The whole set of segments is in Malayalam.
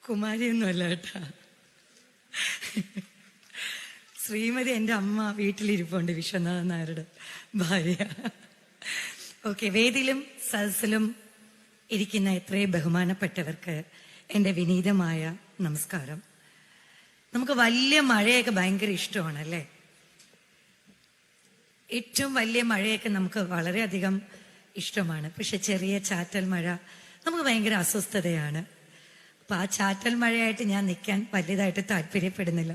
കുമാരിയൊന്നുമല്ല കേട്ടാ, ശ്രീമതി എൻ്റെ അമ്മ വീട്ടിലിരിപ്പുണ്ട്, വിശ്വനാഥൻ നായരുടെ ഭാര്യ. ഓക്കെ, വേദിയിലും സദസ്സിലും ഇരിക്കുന്ന എത്രയും ബഹുമാനപ്പെട്ടവർക്ക് എൻ്റെ വിനീതമായ നമസ്കാരം. നമുക്ക് വലിയ മഴയൊക്കെ ഭയങ്കര ഇഷ്ടമാണല്ലേ? ഏറ്റവും വലിയ മഴയൊക്കെ നമുക്ക് വളരെയധികം ഇഷ്ടമാണ്. പക്ഷെ ചെറിയ ചാറ്റൽ മഴ നമുക്ക് ഭയങ്കര അസ്വസ്ഥതയാണ്. അപ്പൊ ആ ചാറ്റൽ മഴയായിട്ട് ഞാൻ നിൽക്കാൻ വലിയതായിട്ട് താല്പര്യപ്പെടുന്നില്ല.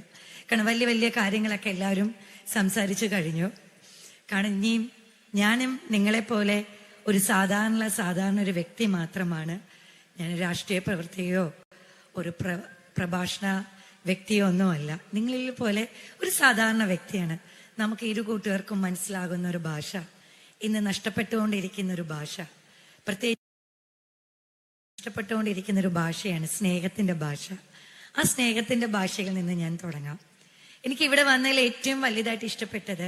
കാരണം വലിയ വലിയ കാര്യങ്ങളൊക്കെ എല്ലാവരും സംസാരിച്ചു കഴിഞ്ഞു. കാരണം ഇനിയും ഞാനും നിങ്ങളെപ്പോലെ ഒരു സാധാരണ ഒരു വ്യക്തി മാത്രമാണ്. ഞാൻ രാഷ്ട്രീയ പ്രവർത്തകയോ ഒരു പ്രഭാഷണ വ്യക്തിയോ ഒന്നുമല്ല. നിങ്ങളിൽ പോലെ ഒരു സാധാരണ വ്യക്തിയാണ്. നമുക്ക് ഇരു കൂട്ടുകാർക്കും മനസ്സിലാകുന്ന ഒരു ഭാഷ, ഇന്ന് നഷ്ടപ്പെട്ടുകൊണ്ടിരിക്കുന്ന ഒരു ഭാഷ, പ്രത്യേകിച്ച് നഷ്ടപ്പെട്ടുകൊണ്ടിരിക്കുന്ന ഒരു ഭാഷയാണ് സ്നേഹത്തിന്റെ ഭാഷ. ആ സ്നേഹത്തിന്റെ ഭാഷയിൽ നിന്ന് ഞാൻ തുടങ്ങാം. എനിക്ക് ഇവിടെ വന്നതിൽ ഏറ്റവും വലുതായിട്ട് ഇഷ്ടപ്പെട്ടത്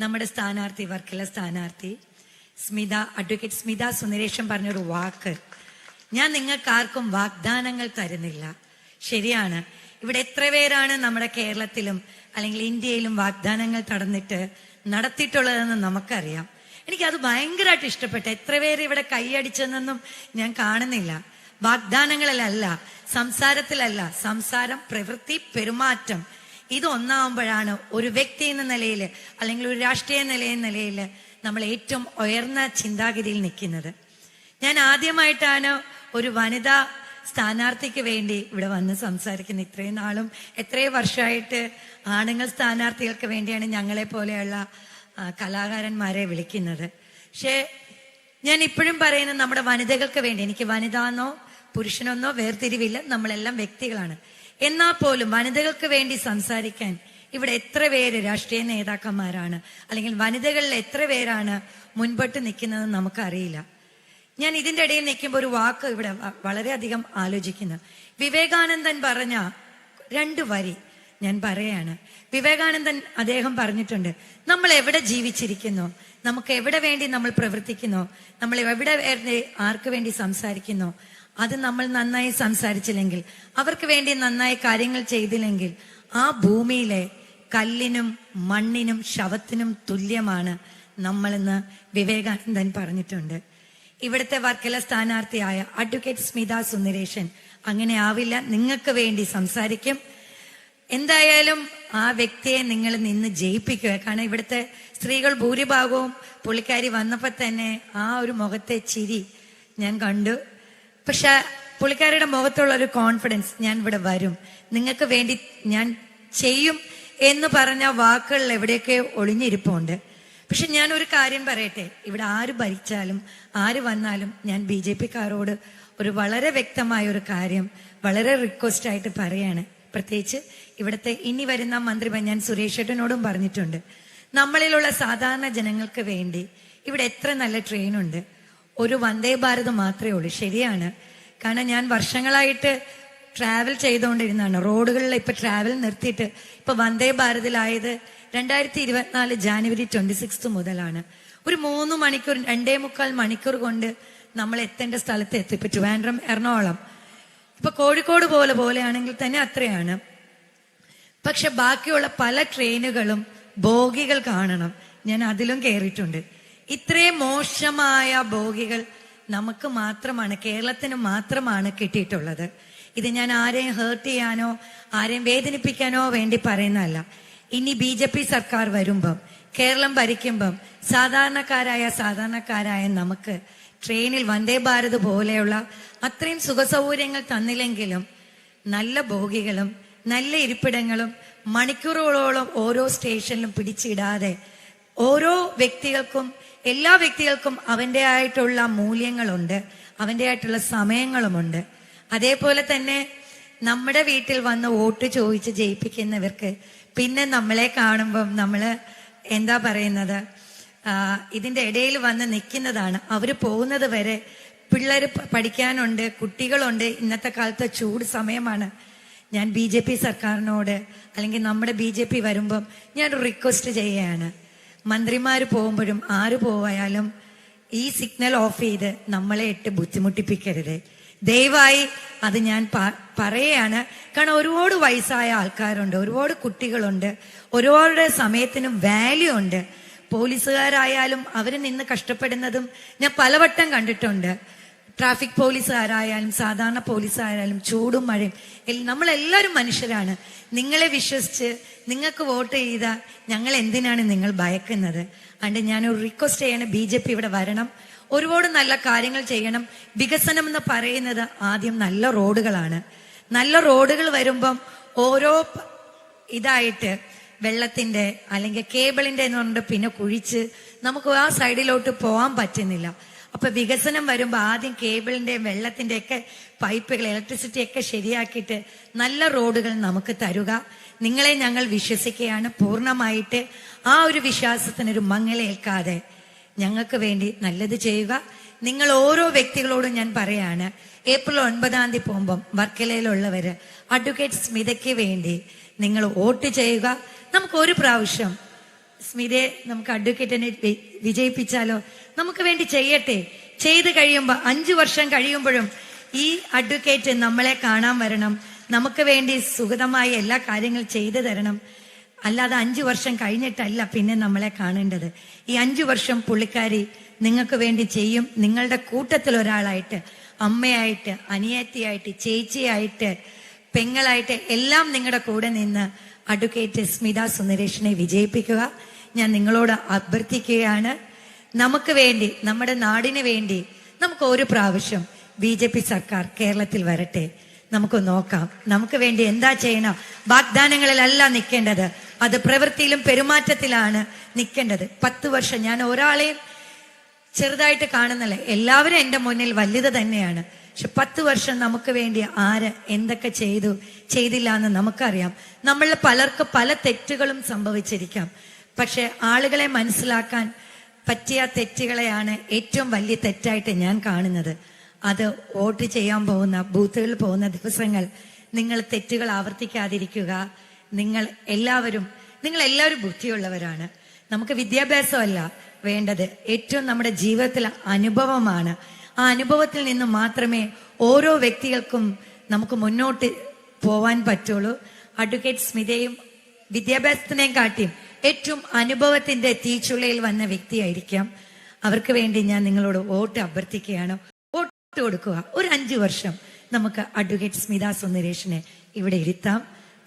നമ്മുടെ സ്ഥാനാർത്ഥി, വർക്കല സ്ഥാനാർത്ഥി അഡ്വക്കേറ്റ് സ്മിത സുന്ദരേശൻ പറഞ്ഞൊരു വാക്ക്. ഞാൻ നിങ്ങൾക്കാർക്കും വാഗ്ദാനങ്ങൾ തരുന്നില്ല. ശരിയാണ്, ഇവിടെ എത്ര പേരാണ് നമ്മുടെ കേരളത്തിലും അല്ലെങ്കിൽ ഇന്ത്യയിലും വാഗ്ദാനങ്ങൾ നടത്തിയിട്ടുള്ളതെന്ന് നമുക്കറിയാം. എനിക്കത് ഭയങ്കരമായിട്ട് ഇഷ്ടപ്പെട്ടു. എത്ര പേര് ഇവിടെ കൈയടിച്ചെന്നൊന്നും ഞാൻ കാണുന്നില്ല. വാഗ്ദാനങ്ങളിലല്ല, സംസാരത്തിലല്ല, സംസാരം, പ്രവൃത്തി, പെരുമാറ്റം, ഇതൊന്നാവുമ്പോഴാണ് ഒരു വ്യക്തി എന്ന നിലയിൽ അല്ലെങ്കിൽ ഒരു രാഷ്ട്രീയ നിലയിൽ നമ്മൾ ഏറ്റവും ഉയർന്ന ചിന്താഗതിയിൽ നിൽക്കുന്നത്. ഞാൻ ആദ്യമായിട്ടാണ് ഒരു വനിതാ സ്ഥാനാർത്ഥിക്ക് വേണ്ടി ഇവിടെ വന്ന് സംസാരിക്കുന്നത്. ഇത്രയും നാളും എത്രയോ വർഷമായിട്ട് ആണുങ്ങൾ സ്ഥാനാർത്ഥികൾക്ക് വേണ്ടിയാണ് ഞങ്ങളെ പോലെയുള്ള കലാകാരന്മാരെ വിളിക്കുന്നത്. പക്ഷേ ഞാൻ ഇപ്പോഴും പറയുന്നത് നമ്മുടെ വനിതകൾക്ക് വേണ്ടി. എനിക്ക് വനിതാന്നോ പുരുഷനെന്നോ വേർതിരിവില്ല, നമ്മളെല്ലാം വ്യക്തികളാണ്. എന്നാൽ പോലും വനിതകൾക്ക് വേണ്ടി സംസാരിക്കാൻ ഇവിടെ എത്ര പേര് രാഷ്ട്രീയ നേതാക്കന്മാരാണ്, അല്ലെങ്കിൽ വനിതകളിൽ എത്ര പേരാണ് മുൻപോട്ട് നിൽക്കുന്നത് നമുക്കറിയില്ല. ഞാൻ ഇതിന്റെ ഇടയിൽ നിൽക്കുമ്പോൾ ഒരു വാക്ക് ഇവിടെ വളരെയധികം ആലോചിക്കുന്നു. വിവേകാനന്ദൻ പറഞ്ഞ 2 വരി ഞാൻ പറയാണ്. വിവേകാനന്ദൻ അദ്ദേഹം പറഞ്ഞിട്ടുണ്ട്, നമ്മൾ എവിടെ ജീവിച്ചിരിക്കുന്നു, നമുക്ക് എവിടെ വേണ്ടി നമ്മൾ പ്രവർത്തിക്കുന്നു, നമ്മൾ എവിടെ ആർക്ക് വേണ്ടി സംസാരിക്കുന്നു, അത് നമ്മൾ നന്നായി സംസാരിച്ചില്ലെങ്കിൽ, അവർക്ക് വേണ്ടി നന്നായി കാര്യങ്ങൾ ചെയ്തില്ലെങ്കിൽ, ആ ഭൂമിയിലെ കല്ലിനും മണ്ണിനും ശവത്തിനും തുല്യമാണ് നമ്മളെന്ന് വിവേകാനന്ദൻ പറഞ്ഞിട്ടുണ്ട്. ഇവിടുത്തെ വർക്കല സ്ഥാനാർത്ഥിയായ അഡ്വക്കേറ്റ് സ്മിത സുന്ദരേശൻ അങ്ങനെ ആവില്ല. നിങ്ങൾക്ക് വേണ്ടി സംസാരിക്കും. എന്തായാലും ആ വ്യക്തിയെ നിങ്ങൾ നിന്ന് ജയിപ്പിക്കുക. കാരണം ഇവിടുത്തെ സ്ത്രീകൾ ഭൂരിഭാഗവും പുള്ളിക്കാരി വന്നപ്പോ തന്നെ ആ ഒരു മുഖത്തെ ചിരി ഞാൻ കണ്ടു. പക്ഷെ പുള്ളിക്കാരിയുടെ മുഖത്തുള്ള ഒരു കോൺഫിഡൻസ്, ഞാൻ ഇവിടെ വരും, നിങ്ങൾക്ക് വേണ്ടി ഞാൻ ചെയ്യും എന്ന് പറഞ്ഞ വാക്കുകളിൽ എവിടെയൊക്കെ ഒളിഞ്ഞിരിപ്പുണ്ട്. പക്ഷെ ഞാൻ ഒരു കാര്യം പറയട്ടെ, ഇവിടെ ആര് ഭരിച്ചാലും ആര് വന്നാലും ഞാൻ BJP-കാരോട് ഒരു വളരെ വ്യക്തമായ ഒരു കാര്യം വളരെ റിക്വസ്റ്റ് ആയിട്ട് പറയാണ്. പ്രത്യേകിച്ച് ഇവിടുത്തെ ഇനി വരുന്ന മന്ത്രി, ഞാൻ സുരേഷ് ഏട്ടനോടും പറഞ്ഞിട്ടുണ്ട്, നമ്മളിലുള്ള സാധാരണ ജനങ്ങൾക്ക് വേണ്ടി ഇവിടെ എത്ര നല്ല ട്രെയിനുണ്ട്. ഒരു വന്ദേ ഭാരത് മാത്രമേ ഉള്ളൂ. ശരിയാണ്, കാരണം ഞാൻ വർഷങ്ങളായിട്ട് ട്രാവൽ ചെയ്തുകൊണ്ടിരുന്നതാണ്. റോഡുകളിൽ ഇപ്പൊ ട്രാവൽ നിർത്തിയിട്ട് ഇപ്പൊ വന്ദേ ഭാരതിലായത് 2024 ജാനുവരി 26 മുതലാണ്. ഒരു 3 മണിക്കൂർ 2.25 മണിക്കൂർ കൊണ്ട് നമ്മൾ എത്തേണ്ട സ്ഥലത്ത് എത്തി. ഇപ്പൊ ട്രിവാൻഡ്രം, എറണാകുളം, ഇപ്പൊ കോഴിക്കോട് പോലെയാണെങ്കിൽ തന്നെ അത്രയാണ്. പക്ഷെ ബാക്കിയുള്ള പല ട്രെയിനുകളും ബോഗികൾ കാണണം. ഞാൻ അതിലും കയറിയിട്ടുണ്ട്. ഇത്രയും മോശമായ ബോഗികൾ നമുക്ക് മാത്രമാണ്, കേരളത്തിന് മാത്രമാണ് കിട്ടിയിട്ടുള്ളത്. ഇത് ഞാൻ ആരെയും ഹേർട്ട് ചെയ്യാനോ ആരെയും വേദനിപ്പിക്കാനോ വേണ്ടി പറയുന്നതല്ല. ഇനി BJP സർക്കാർ വരുമ്പം, കേരളം ഭരിക്കുമ്പം സാധാരണക്കാരായ നമുക്ക് ട്രെയിനിൽ വന്ദേ ഭാരത് പോലെയുള്ള അത്രയും സുഖസൗകര്യങ്ങൾ തന്നില്ലെങ്കിലും നല്ല ബോഗികളും നല്ല ഇരിപ്പിടങ്ങളും മണിക്കൂറുകളോളം ഓരോ സ്റ്റേഷനിലും പിടിച്ചിടാതെ ഓരോ വ്യക്തികൾക്കും, എല്ലാ വ്യക്തികൾക്കും അവന്റെ ആയിട്ടുള്ള മൂല്യങ്ങളുണ്ട്, അവന്റെ ആയിട്ടുള്ള സമയങ്ങളുമുണ്ട്. അതേപോലെ തന്നെ നമ്മുടെ വീട്ടിൽ വന്ന് വോട്ട് ചോദിച്ച് ജയിപ്പിക്കുന്നവർക്ക് പിന്നെ നമ്മളെ കാണുമ്പം നമ്മള് എന്താ പറയുന്നത്, ഇതിന്റെ ഇടയിൽ വന്ന് നിൽക്കുന്നതാണ്. അവര് പോകുന്നത് വരെ പിള്ളേര് പഠിക്കാനുണ്ട്, കുട്ടികളുണ്ട്. ഇന്നത്തെ കാലത്ത് ചൂട് സമയമാണ്. ഞാൻ BJP സർക്കാരിനോട് അല്ലെങ്കിൽ നമ്മുടെ BJP വരുമ്പം ഞാൻ റിക്വസ്റ്റ് ചെയ്യുകയാണ്, മന്ത്രിമാര് പോകുമ്പോഴും ആര് പോയാലും ഈ സിഗ്നൽ ഓഫ് ചെയ്ത് നമ്മളെ ഇട്ട് ബുദ്ധിമുട്ടിപ്പിക്കരുത്. ദയവായി അത് ഞാൻ പറയാണ്. കാരണം ഒരുപാട് വയസ്സായ ആൾക്കാരുണ്ട്, ഒരുപാട് കുട്ടികളുണ്ട്, ഒരുപാട് സമയത്തിനും വാല്യൂ ഉണ്ട്. പോലീസുകാരായാലും അവർ നിന്ന് കഷ്ടപ്പെടുന്നതും ഞാൻ പലവട്ടം കണ്ടിട്ടുണ്ട്. ട്രാഫിക് പോലീസുകാരായാലും സാധാരണ പോലീസുകാരായാലും ചൂടും മഴയും നമ്മളെല്ലാവരും മനുഷ്യരാണ്. നിങ്ങളെ വിശ്വസിച്ച് നിങ്ങൾക്ക് വോട്ട് ചെയ്ത ഞങ്ങൾ എന്തിനാണ് നിങ്ങൾ ഭയക്കുന്നത്? അതുകൊണ്ട് ഞാനൊരു റിക്വസ്റ്റ് ചെയ്യണം, BJP ഇവിടെ വരണം, ഒരുപാട് നല്ല കാര്യങ്ങൾ ചെയ്യണം. വികസനം എന്ന് പറയുന്നത് ആദ്യം നല്ല റോഡുകളാണ്. നല്ല റോഡുകൾ വരുമ്പം ഓരോ ഇതായിട്ട് വെള്ളത്തിന്റെ അല്ലെങ്കിൽ കേബിളിന്റെ എന്ന് പറഞ്ഞിട്ട് പിന്നെ കുഴിച്ച് നമുക്ക് ആ സൈഡിലോട്ട് പോകാൻ പറ്റുന്നില്ല. അപ്പൊ വികസനം വരുമ്പോ ആദ്യം കേബിളിന്റെയും വെള്ളത്തിന്റെ ഒക്കെ പൈപ്പുകൾ, ഇലക്ട്രിസിറ്റി ഒക്കെ ശരിയാക്കിയിട്ട് നല്ല റോഡുകൾ നമുക്ക് തരുക. നിങ്ങളെ ഞങ്ങൾ വിശ്വസിക്കുകയാണ് പൂർണ്ണമായിട്ട്. ആ ഒരു വിശ്വാസത്തിനൊരു മങ്ങലേൽക്കാതെ ഞങ്ങൾക്ക് വേണ്ടി നല്ലത് ചെയ്യുക. നിങ്ങൾ ഓരോ വ്യക്തികളോടും ഞാൻ പറയാണ്, ഏപ്രിൽ 9 പോകുമ്പം വർക്കലയിലുള്ളവര് അഡ്വക്കേറ്റ് സ്മിതയ്ക്ക് വേണ്ടി നിങ്ങൾ വോട്ട് ചെയ്യുക. നമുക്ക് ഒരു പ്രാവശ്യം സ്മിതയെ നമുക്ക് അഡ്വക്കേറ്റിനെ വിജയിപ്പിച്ചാലോ? നമുക്ക് വേണ്ടി ചെയ്യട്ടെ. ചെയ്ത് കഴിയുമ്പോൾ 5 വർഷം കഴിയുമ്പോഴും ഈ അഡ്വക്കേറ്റ് നമ്മളെ കാണാൻ വരണം, നമുക്ക് വേണ്ടി സുഗതമായി എല്ലാ കാര്യങ്ങളും ചെയ്തു തരണം. അല്ലാതെ 5 വർഷം കഴിഞ്ഞിട്ടല്ല പിന്നെ നമ്മളെ കാണേണ്ടത്. ഈ 5 വർഷം പുള്ളിക്കാരി നിങ്ങൾക്ക് വേണ്ടി ചെയ്യും. നിങ്ങളുടെ കൂട്ടത്തിൽ ഒരാളായിട്ട്, അമ്മയായിട്ട്, അനിയത്തിയായിട്ട്, ചേച്ചിയായിട്ട്, പെങ്ങളായിട്ട് എല്ലാം നിങ്ങളുടെ കൂടെ നിന്ന് അഡ്വക്കേറ്റ് സ്മിത സുന്ദരേഷിനെ വിജയിപ്പിക്കുക. ഞാൻ നിങ്ങളോട് അഭ്യർത്ഥിക്കുകയാണ്. നമുക്ക് വേണ്ടി, നമ്മുടെ നാടിന് വേണ്ടി നമുക്ക് ഒരു പ്രാവശ്യം BJP സർക്കാർ കേരളത്തിൽ വരട്ടെ. നമുക്ക് നോക്കാം നമുക്ക് വേണ്ടി എന്താ ചെയ്യണം. വാഗ്ദാനങ്ങളിലല്ല നിൽക്കേണ്ടത്, അത് പ്രവൃത്തിയിലും പെരുമാറ്റത്തിലാണ് നിൽക്കേണ്ടത്. 10 വർഷം ഞാൻ ഒരാളെയും ചെറുതായിട്ട് കാണുന്നില്ല, എല്ലാവരും എന്റെ മുന്നിൽ വലുത് തന്നെയാണ്. പക്ഷെ 10 വർഷം നമുക്ക് വേണ്ടി ആര് എന്തൊക്കെ ചെയ്തു ചെയ്തില്ല എന്ന് നമുക്കറിയാം. നമ്മളിൽ പലർക്ക് പല തെറ്റുകളും സംഭവിച്ചിരിക്കാം. പക്ഷെ ആളുകളെ മനസ്സിലാക്കാൻ പറ്റിയ തെറ്റുകളെയാണ് ഏറ്റവും വലിയ തെറ്റായിട്ട് ഞാൻ കാണുന്നത്. അത് വോട്ട് ചെയ്യാൻ പോകുന്ന ബൂത്തുകളിൽ പോകുന്ന ദിവസങ്ങൾ നിങ്ങൾ തെറ്റുകൾ ആവർത്തിക്കാതിരിക്കുക. നിങ്ങൾ എല്ലാവരും ബുദ്ധിയുള്ളവരാണ്. നമുക്ക് വിദ്യാഭ്യാസമല്ല വേണ്ടത്, ഏറ്റവും നമ്മുടെ ജീവിതത്തിലെ അനുഭവമാണ്. ആ അനുഭവത്തിൽ നിന്ന് മാത്രമേ ഓരോ വ്യക്തികൾക്കും നമുക്ക് മുന്നോട്ട് പോവാൻ പറ്റുള്ളൂ. അഡ്വക്കേറ്റ് സ്മിതയും വിദ്യാഭ്യാസത്തിനെയും കാട്ടിയും ഏറ്റവും അനുഭവത്തിന്റെ തീച്ചുളയിൽ വന്ന വ്യക്തിയായിരിക്കാം. അവർക്ക് വേണ്ടി ഞാൻ നിങ്ങളോട് വോട്ട് അഭ്യർത്ഥിക്കുകയാണ്. വോട്ട് കൊടുക്കുക. ഒരു 5 വർഷം നമുക്ക് അഡ്വക്കേറ്റ് സ്മിത സുന്ദരേഷിനെ ഇവിടെ ഇരുത്താം.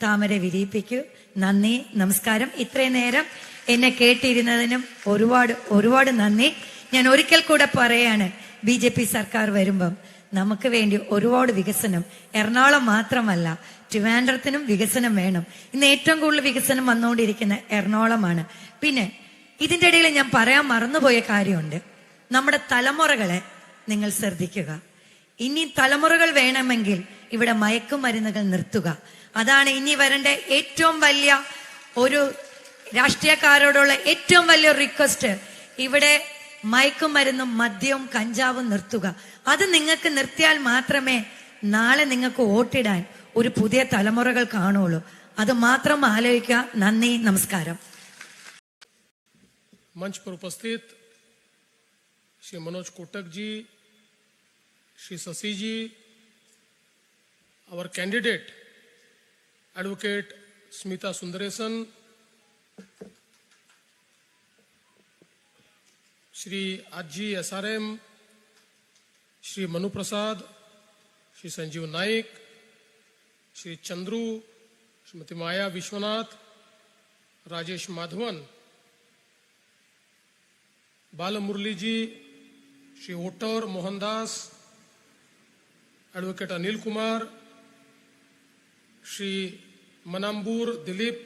താമര വിരിയിപ്പിക്കൂ. നന്ദി, നമസ്കാരം. ഇത്രയും നേരം എന്നെ കേട്ടിരുന്നതിനും ഒരുപാട് നന്ദി. ഞാൻ ഒരിക്കൽ കൂടെ പറയാണ്, BJP സർക്കാർ വരുമ്പം നമുക്ക് വേണ്ടി ഒരുപാട് വികസനം, എറണാകുളം മാത്രമല്ല ട്രിവാൻഡ്രത്തിനും വികസനം വേണം. ഇന്ന് ഏറ്റവും കൂടുതൽ വികസനം വന്നുകൊണ്ടിരിക്കുന്ന എറണാകുളമാണ്. പിന്നെ ഇതിന്റെ ഇടയിൽ ഞാൻ പറയാൻ മറന്നുപോയ കാര്യമുണ്ട്. നമ്മുടെ തലമുറകളെ നിങ്ങൾ ശ്രദ്ധിക്കുക. ഇനി തലമുറകൾ വേണമെങ്കിൽ ഇവിടെ മയക്കുമരുന്നുകൾ നിർത്തുക. അതാണ് ഇനി വരേണ്ട ഏറ്റവും വലിയ ഒരു രാഷ്ട്രീയക്കാരോടുള്ള ഏറ്റവും വലിയ റിക്വസ്റ്റ്. ഇവിടെ മയക്കുമരുന്നും മദ്യവും കഞ്ചാവും നിർത്തുക. അത് നിങ്ങൾക്ക് നിർത്തിയാൽ മാത്രമേ നാളെ നിങ്ങൾക്ക് വോട്ടിടാൻ ഒരു പുതിയ തലമുറകൾ കാണുള്ളൂ. അത് മാത്രം ആലോചിക്കുക. നന്ദി, നമസ്കാരം. मंच पर उपस्थित श्री मनोज कोटक जी, श्री शशि जी, our candidate advocate Smita Sundaresan, Shri आजी SRM, श्री मनु प्रसाद, श्री संजीव नाइक, श्री चंद्रू, श्रीमती माया विश्वनाथ, राजेश माधवन, बाल मुरली जी, श्री ओटर मोहनदास, एडवोकेट अनिल कुमार, श्री मनाम्बूर दिलीप,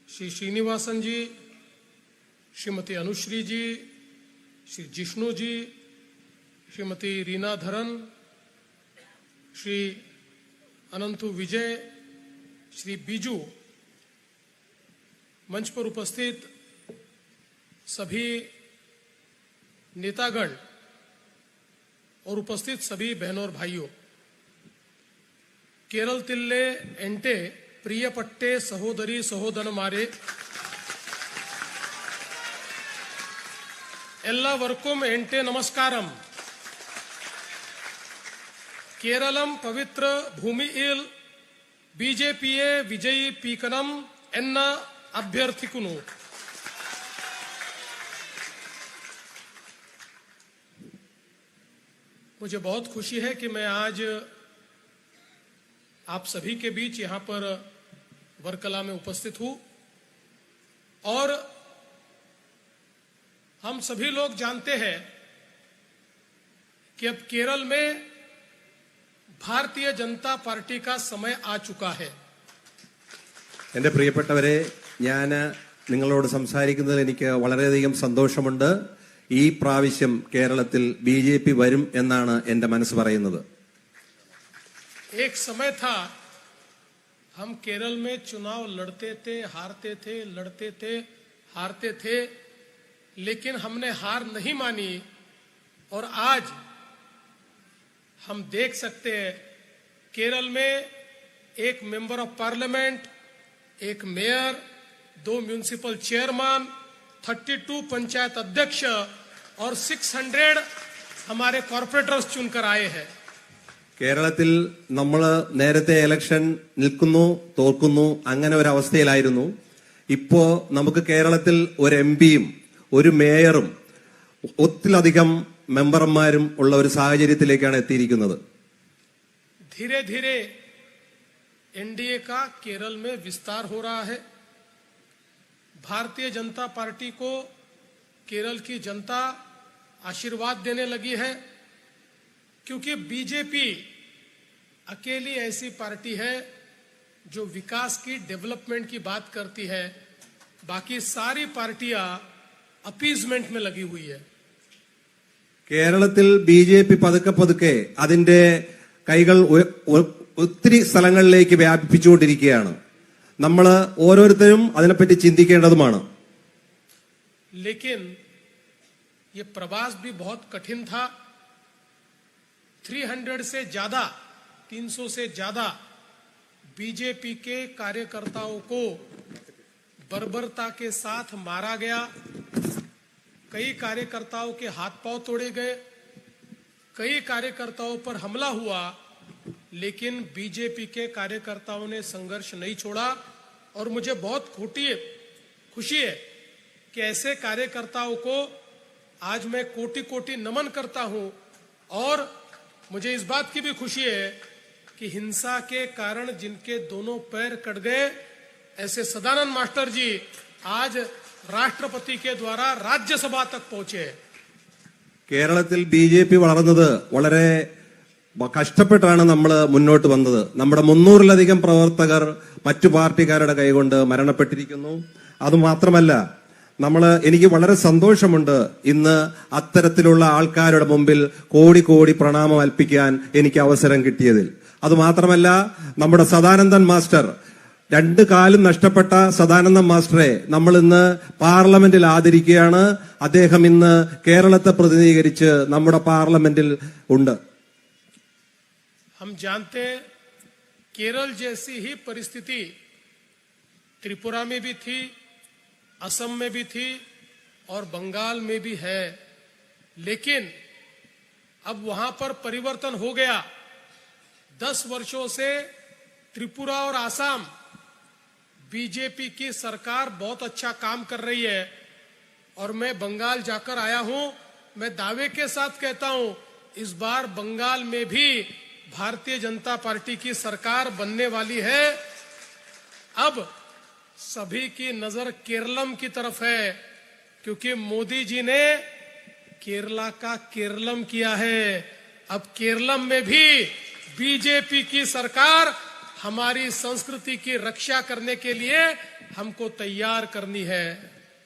श्री श्रीनिवासन जी, श्रीमती अनुश्री जी, श्री जिष्णु जी, श्रीमती रीना धरन, श्री अनंतु विजय, श्री बीजू, मंच पर उपस्थित सभी नेतागण और उपस्थित सभी बहनों और भाइयों, केरल तिल्ले एंटे प्रिय पट्टे सहोदरी सहोदन मारे एल्लावर्कुम एंटे नमस्कारम केरलम पवित्र भूमि इल बीजेपीए विजयी पीकनम एन्न अभ्यर्थिकुनु मुझे बहुत खुशी है कि मैं आज आप सभी के बीच यहां पर वर्कला में उपस्थित हूं और हम सभी लोग जानते हैं कि अब केरल में भारतीय जनता पार्टी का समय आ चुका है। എന്റെ പ്രിയപ്പെട്ടവരെ, ഞാൻ നിങ്ങളോട് സംസാരിക്കുന്നതിൽ എനിക്ക് വളരെയധികം സന്തോഷമുണ്ട്. ഈ പ്രാവശ്യം കേരളത്തിൽ ബിജെപി വരും എന്നാണ് എന്റെ മനസ്സ് പറയുന്നത്. एक समय था हम केरल में चुनाव लड़ते थे, हारते थे, लड़ते थे, हारते थे, लेकिन हमने हार नहीं मानी और आज हम देख सकते हैं केरल में एक मेंबर ऑफ पार्लियामेंट, एक मेयर, 2 म्युनिसिपल चेयरमैन, 32 पंचायत अध्यक्ष और 600 हमारे कॉर्पोरेटर्स चुनकर आए हैं। കേരളത്തിൽ നമ്മൾ നേരത്തെ ഇലക്ഷൻ നിൽക്കുന്നു, തോൽക്കുന്നു, അങ്ങനെ ഒരു അവസ്ഥയിലായിരുന്നു. ഇപ്പോ നമുക്ക് കേരളത്തിൽ ഒരു എംപിയും ഒരു മേയറും ഒത്തിലധികം മെമ്പർമാരും ഉള്ള ഒരു സാഹചര്യത്തിലേക്കാണ് എത്തിയിരിക്കുന്നത്. धीरे धीरे एनडीए का केरल में विस्तार हो रहा है। भारतीय जनता पार्टी को केरल की जनता आशीर्वाद देने लगी है, क्योंकि बीजेपी अकेली ऐसी पार्टी है जो विकास की, डेवलपमेंट की बात करती है। बाकी सारी पार्टियां अपीजमेंट में लगी हुई है। കേരളത്തിൽ ബിജെപി പതുക്കെ പതുക്കെ അതിന്റെ കൈകൾ ഒത്തിരി സ്ഥലങ്ങളിലേക്ക് വ്യാപിപ്പിച്ചുകൊണ്ടിരിക്കുകയാണ്. നമ്മൾ ഓരോരുത്തരും അതിനെപ്പറ്റി ചിന്തിക്കേണ്ടതുമാണ്. लेकिन ये प्रवास भी बहुत कठिन था। 300 से ज्यादा, 300 से ज्यादा बीजेपी के कार्यकर्ताओं को बर्बरता के साथ मारा गया। कई कार्यकर्ताओं के हाथ पांव तोड़े गए, कई कार्यकर्ताओं पर हमला हुआ, लेकिन बीजेपी के कार्यकर्ताओं ने संघर्ष नहीं छोड़ा। और मुझे बहुत खुशी है कि ऐसे कार्यकर्ताओं को आज मैं कोटि कोटि नमन करता हूं। और मुझे इस बात की भी खुशी है कि हिंसा के कारण जिनके दोनों पैर कट गए, ऐसे सदानंद मास्टर जी आज राष्ट्रपति के द्वारा राज्यसभा तक पहुंचे। കേരളത്തിൽ ബിജെപി വളർന്നത് വളരെ കഷ്ടപ്പെട്ടാണ് നമ്മൾ മുന്നോട്ട് വന്നത്. നമ്മുടെ 300-ലധികം പ്രവർത്തകർ മറ്റു പാർട്ടിക്കാരുടെ കൈകൊണ്ട് മരണപ്പെട്ടിരിക്കുന്നു. അതുമാത്രമല്ല, എനിക്ക് വളരെ സന്തോഷമുണ്ട് ഇന്ന് അത്തരത്തിലുള്ള ആൾക്കാരുടെ മുമ്പിൽ കോടി കോടി പ്രണാമം അർപ്പിക്കാൻ എനിക്ക് അവസരം കിട്ടിയതിൽ. അതുമാത്രമല്ല, നമ്മുടെ സദാനന്ദൻ മാസ്റ്റർ, 2 കാലും നഷ്ടപ്പെട്ട സദാനന്ദൻ മാസ്റ്ററെ നമ്മൾ ഇന്ന് പാർലമെന്റിൽ ആദരിക്കുകയാണ്. അദ്ദേഹം ഇന്ന് കേരളത്തെ പ്രതിനിധീകരിച്ച് നമ്മുടെ പാർലമെന്റിൽ ഉണ്ട്. हम जानते हैं केरल जैसी ही परिस्थिति त्रिपुरा में भी थी, असम में भी थी और बंगाल में भी है, लेकिन अब वहां पर परिवर्तन हो गया। 10 वर्षों से त्रिपुरा और असम बीजेपी की सरकार बहुत अच्छा काम कर रही है और मैं बंगाल जाकर आया हूं। मैं दावे के साथ कहता हूं, इस बार बंगाल में भी भारतीय जनता पार्टी की सरकार बनने वाली है। अब सभी की नजर केरलम की तरफ है, क्योंकि मोदी जी ने केरला का केरलम किया है। अब केरलम में भी बीजेपी की सरकार हमारी संस्कृति की रक्षा करने के लिए हमको तैयार करनी है।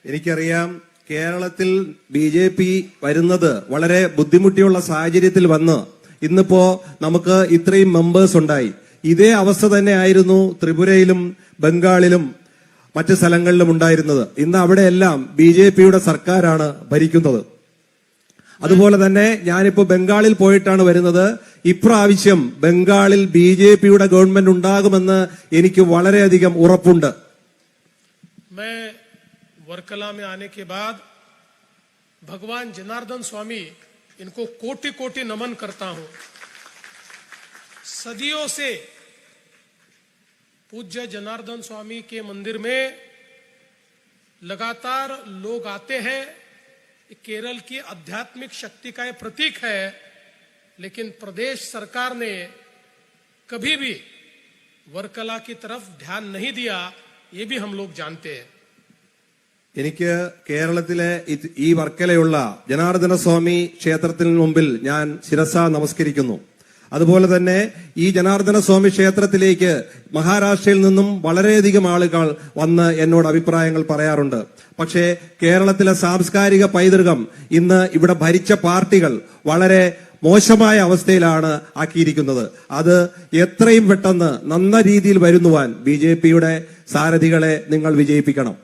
എനിക്കറിയാം, കേരളത്തിൽ ബിജെപി വരുന്നത് വളരെ ബുദ്ധിമുട്ടിയുള്ള സാഹചര്യത്തിൽ വന്ന് ഇന്നിപ്പോ നമുക്ക് ഇത്രയും മെമ്പേഴ്സ് ഉണ്ടായി. ഇതേ അവസ്ഥ തന്നെയായിരുന്നു ത്രിപുരയിലും ബംഗാളിലും മറ്റ് സ്ഥലങ്ങളിലും ഉണ്ടായിരുന്നത്. ഇന്ന് അവിടെയെല്ലാം ബിജെപിയുടെ സർക്കാരാണ് ഭരിക്കുന്നത്. അതുപോലെ തന്നെ ഞാനിപ്പോ ബംഗാളിൽ പോയിട്ടാണ് വരുന്നത്. ഇപ്രാവശ്യം ബംഗാളിൽ ബിജെപിയുടെ ഗവൺമെന്റ് ഉണ്ടാകുമെന്ന് എനിക്ക് വളരെയധികം ഉറപ്പുണ്ട്. मैं वर्कला में आने के बाद भगवान जनार्दन स्वामी, इनको कोटि कोटि नमन करता हूं। सदियों से पूज्य जनार्दन स्वामी के मंदिर में लगातार लोग आते हैं। केरल की आध्यात्मिक शक्ति का यह प्रतीक है, लेकिन प्रदेश सरकार ने कभी भी वर्कला की तरफ ध्यान नहीं दिया, ये भी हम लोग जानते हैं। എനിക്ക് കേരളത്തിലെ ഈ വർക്കലയുള്ള ജനാർദ്ദന സ്വാമി ക്ഷേത്രത്തിന് മുമ്പിൽ ഞാൻ ശിരസ നമസ്കരിക്കുന്നു. അതുപോലെ തന്നെ ഈ ജനാർദ്ദന സ്വാമി ക്ഷേത്രത്തിലേക്ക് മഹാരാഷ്ട്രയിൽ നിന്നും വളരെയധികം ആളുകൾ വന്ന് എന്നോട് അഭിപ്രായങ്ങൾ പറയാറുണ്ട്. പക്ഷേ കേരളത്തിലെ സാംസ്കാരിക പൈതൃകം ഇന്ന് ഇവിടെ ഭരിച്ച പാർട്ടികൾ വളരെ മോശമായ അവസ്ഥയിലാണ് ആക്കിയിരിക്കുന്നത്. അത് എത്രയും പെട്ടെന്ന് നന്ന രീതിയിൽ വരുന്നുവാൻ ബിജെപിയുടെ സാരഥികളെ നിങ്ങൾ വിജയിപ്പിക്കണം.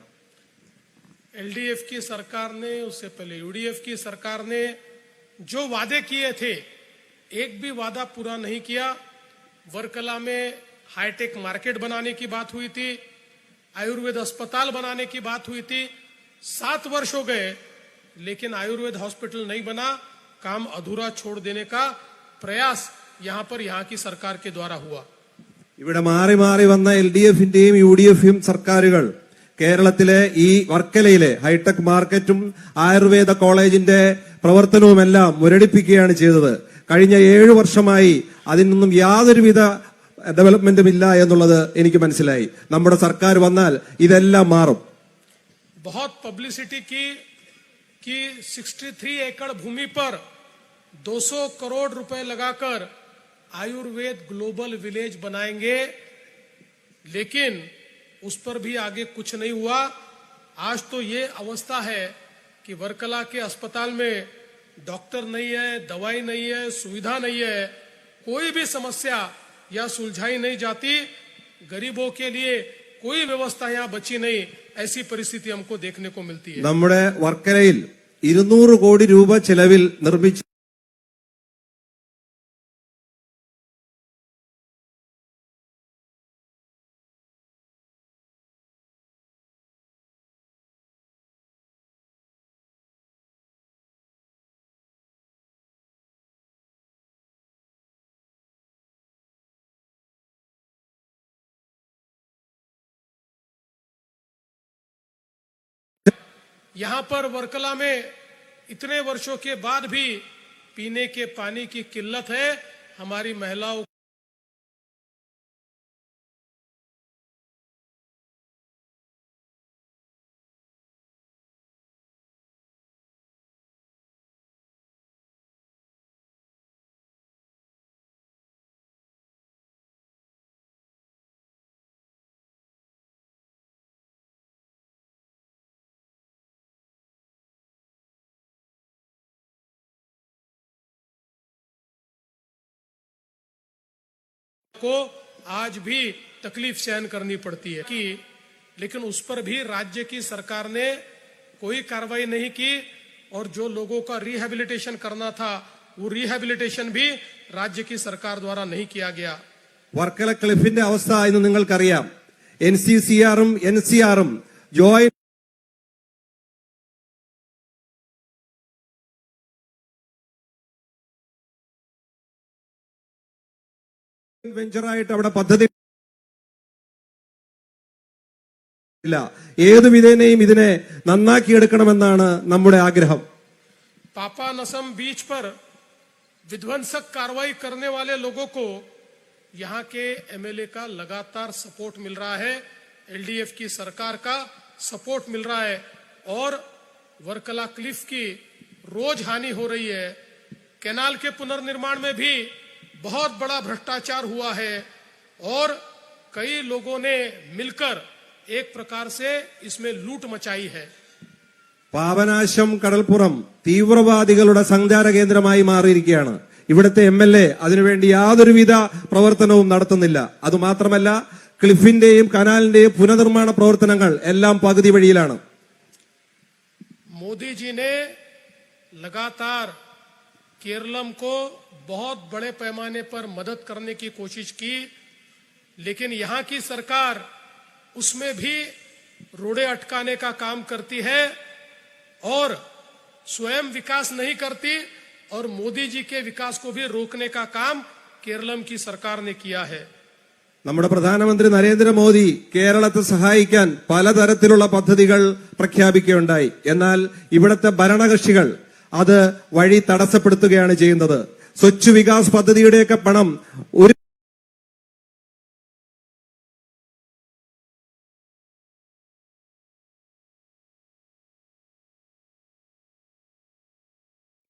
एलडीएफ की सरकार ने, उससे पहले यूडीएफ की सरकार ने जो वादे किए थे, एक भी वादा पूरा नहीं किया। वर्कला में हाईटेक मार्केट बनाने की बात हुई थी, आयुर्वेद अस्पताल बनाने की बात हुई थी। 7 वर्ष हो गए, लेकिन आयुर्वेद हॉस्पिटल नहीं बना। काम अधूरा छोड़ देने का प्रयास यहाँ की सरकार के द्वारा हुआ। ഇവിടെ മാറി മാറി വന്ന LDFന്റെയും UDFയും സർക്കാരുകൾ കേരളത്തിലെ ഈ വർക്കലയിലെ ഹൈടെക് മാർക്കറ്റും ആയുർവേദ കോളേജിന്റെ പ്രവർത്തനവുമെല്ലാം മുരടിപ്പിക്കുകയാണ് ചെയ്തത്. കഴിഞ്ഞ 7 വർഷമായി അതിനൊന്നും യാതൊരുവിധ ഡെവലപ്മെന്റും ഇല്ല എന്നുള്ളത് എനിക്ക് മനസ്സിലായി. നമ്മുടെ സർക്കാർ വന്നാൽ ഇതെല്ലാം മാറും. बहुत पब्लिसिटी की कि 63 एकड़ भूमि पर 200 करोड़ रुपए लगाकर आयुर्वेद ग्लोबल विलेज बनाएंगे, लेकिन उस पर भी आगे कुछ नहीं हुआ। आज तो ये अवस्था है कि वर्कला के अस्पताल में डॉक्टर नहीं है, दवाई नहीं है, सुविधा नहीं है, कोई भी समस्या या सुलझाई नहीं जाती। गरीबों के लिए कोई व्यवस्था यहाँ बची नहीं, ऐसी परिस्थिति हमको देखने को मिलती है। നമ്മുടെ വർക്കലയിൽ 200 കോടി രൂപ ചെലവിൽ നിർമ്മിച്ച यहाँ पर वर्कला में इतने वर्षों के बाद भी पीने के पानी की किल्लत है। हमारी महिलाओं को आज भी तकलीफ सहन करनी पड़ती है कि, लेकिन उस पर भी राज्य की सरकार ने कोई कार्रवाई नहीं की। और जो लोगों का रिहेबिलिटेशन करना था, वो रिहेबिलिटेशन भी राज्य की सरकार द्वारा नहीं किया गया। വർക്കല ക്ലിഫിന്റെ അവസ്ഥ ഇന്ന് നിങ്ങൾക്കറിയാം. NCCR-ഉം NCR-ഉം ജോയിന്റ് വെഞ്ചറായിട്ട് അവിടെ പദ്ധതി ഇല്ല. ഏതു വിധേനയും ഇതിനെ നന്നാക്കിയെടുക്കണമെന്നാണ് നമ്മുടെ ആഗ്രഹം. पापानसम बीच पर विध्वंसक कार्रवाई करने वाले लोगों को यहाँ के MLA का लगातार सपोर्ट मिल रहा है, LDF की सरकार का सपोर्ट मिल रहा है, और वर्कला क्लिफ की रोज हानि हो रही है। कैनाल के पुनर्निर्माण में भी बहुत बड़ा भ्रष्टाचार हुआ है, और कई लोगों ने मिलकर एक प्रकार से इसमें लूट मचाई है। പാപനാശം കടൽപ്പുറം തീവ്രവാദികളുടെ സഞ്ചാര കേന്ദ്രമായി മാറിയിരിക്കുകയാണ്. ഇവിടുത്തെ MLA അതിനുവേണ്ടി യാതൊരുവിധ പ്രവർത്തനവും നടത്തുന്നില്ല. അതുമാത്രമല്ല, ക്ലിഫിന്റെയും കനാലിന്റെയും പുനർനിർമ്മാണ പ്രവർത്തനങ്ങൾ എല്ലാം പകുതി വഴിയിലാണ്. मोदी जी ने लगातार केरलम को बहुत बड़े पैमाने पर मदद करने की कोशिश की, लेकिन यहाँ की सरकार उसमें भी रोड़े अटकाने का काम करती है और स्वयं विकास नहीं करती और मोदी जी के विकास को भी रोकने का काम केरलम की सरकार ने किया है। നമ്മുടെ പ്രധാനമന്ത്രി നരേന്ദ്രമോദി കേരളത്തെ സഹായിക്കാൻ പലതരത്തിലുള്ള പദ്ധതികൾ പ്രഖ്യാപിക്കുകയുണ്ടായി. എന്നാൽ ഇവിടുത്തെ ഭരണകക്ഷികൾ അത് വഴി തടസ്സപ്പെടുത്തുകയാണ് ചെയ്യുന്നത്. സ്വച്ഛ് വികാസ് പദ്ധതിയുടെയൊക്കെ പണം ഒരു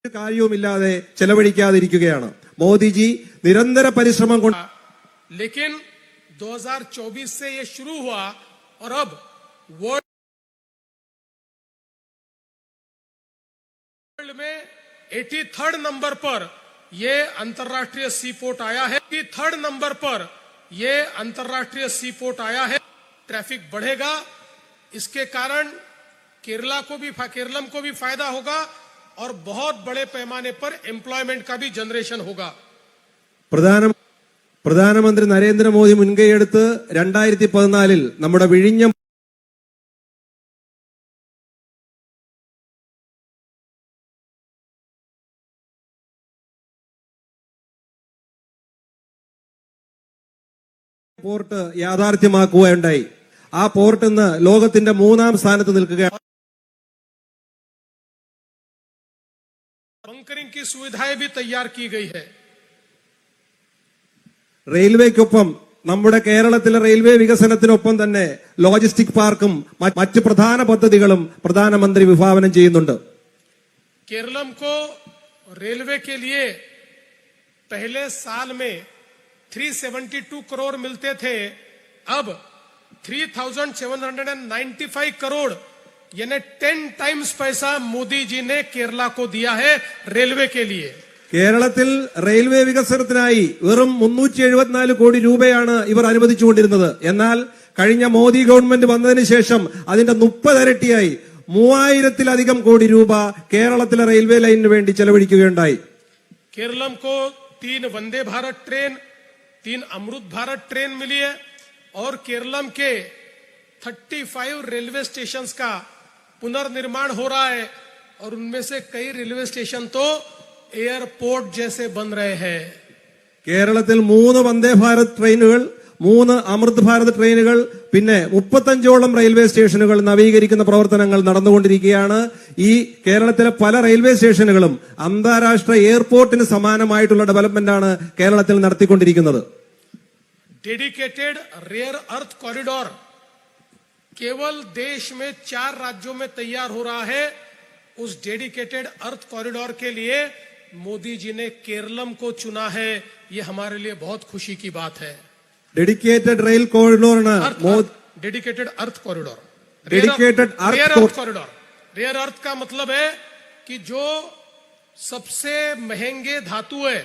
കാര്യവുമില്ലാതെ ചെലവഴിക്കാതിരിക്കുകയാണ്. മോദിജി നിരന്തര പരിശ്രമം കൊണ്ട് लेकिन 2024 से ये शुरू हुआ और अब वर्ल्ड में 83rd नंबर पर ये अंतर्राष्ट्रीय सी पोर्ट आया है। 83rd नंबर पर ये अंतर्राष्ट्रीय सी पोर्ट आया है। ट्रैफिक बढ़ेगा, इसके कारण केरलम को भी फायदा होगा और बहुत बड़े पैमाने पर एम्प्लॉयमेंट का भी जनरेशन होगा। പ്രധാനമന്ത്രി നരേന്ദ്രമോദി മുൻകൈയെടുത്ത് 2014 നമ്മുടെ വിഴിഞ്ഞം പോർട്ട് യാഥാർത്ഥ്യമാക്കുകയുണ്ടായി. ആ പോർട്ട് ഇന്ന് ലോകത്തിന്റെ 3ാം സ്ഥാനത്ത് നിൽക്കുകയാണ്. बंकरिंग की सुविधाएं भी तैयार की गई है। റെയിൽവേക്കൊപ്പം നമ്മുടെ കേരളത്തിലെ റെയിൽവേ വികസനത്തിനൊപ്പം തന്നെ ലോജിസ്റ്റിക് പാർക്കും മറ്റ് പ്രധാന പദ്ധതികളും പ്രധാനമന്ത്രി വിഭാവനം ചെയ്യുന്നുണ്ട്. केरलम को रेलवे के लिए पहले साल में 372 करोड़ मिलते थे, अब 3795 करोड़ यानी 10 टाइम्स पैसा मोदी जी ने केरला को दिया है रेलवे के लिए। കേരളത്തിൽ റെയിൽവേ വികസനത്തിനായി വെറും 374 കോടി രൂപയാണ് ഇവർ അനുവദിച്ചുകൊണ്ടിരുന്നത്. എന്നാൽ കഴിഞ്ഞ മോദി ഗവൺമെന്റ് വന്നതിന് ശേഷം അതിന്റെ 30 ഇരട്ടിയായി 3000-ലധികം കോടി രൂപ കേരളത്തിലെ റെയിൽവേ ലൈനിന് വേണ്ടി ചെലവഴിക്കുകയുണ്ടായി. केरलम को 3 वंदे भारत ट्रेन, 3 अमृत भारत ट्रेन मिली है और केरलम के 35 रेलवे स्टेशन का पुनर्निर्माण हो रहा है और उनमें से कई रेलवे स्टेशन तो एयरपोर्ट जैसे बन रहे हैं। കേരളത്തിൽ 3 വന്ദേ ഭാരത് ട്രെയിനുകൾ, 3 അമൃത് ഭാരത് ട്രെയിനുകൾ, പിന്നെ 35ഓളം റെയിൽവേ സ്റ്റേഷനുകൾ നവീകരിക്കുന്ന പ്രവർത്തനങ്ങൾ നടന്നുകൊണ്ടിരിക്കുകയാണ്. ഈ കേരളത്തിലെ പല റെയിൽവേ സ്റ്റേഷനുകളും അന്താരാഷ്ട്ര എയർപോർട്ടിന് സമാനമായിട്ടുള്ള ഡെവലപ്മെന്റാണ് കേരളത്തിൽ നടത്തിക്കൊണ്ടിരിക്കുന്നത്. डेडिकेटेड रेयर अर्थ कॉरिडोर केवल देश में 4 राज्यों में तैयार हो रहा है। उस डेडिकेटेड अर्थ कॉरिडोर के लिए मोदी जी ने केरलम को चुना है, ये हमारे लिए बहुत खुशी की बात है। ഡെഡിക്കേറ്റഡ് റെയിൽ കോറിഡോറിന് dedicated earth corridor, dedicated rare earth corridor. Rare earth का मतलब है कि जो सबसे महंगे धातु है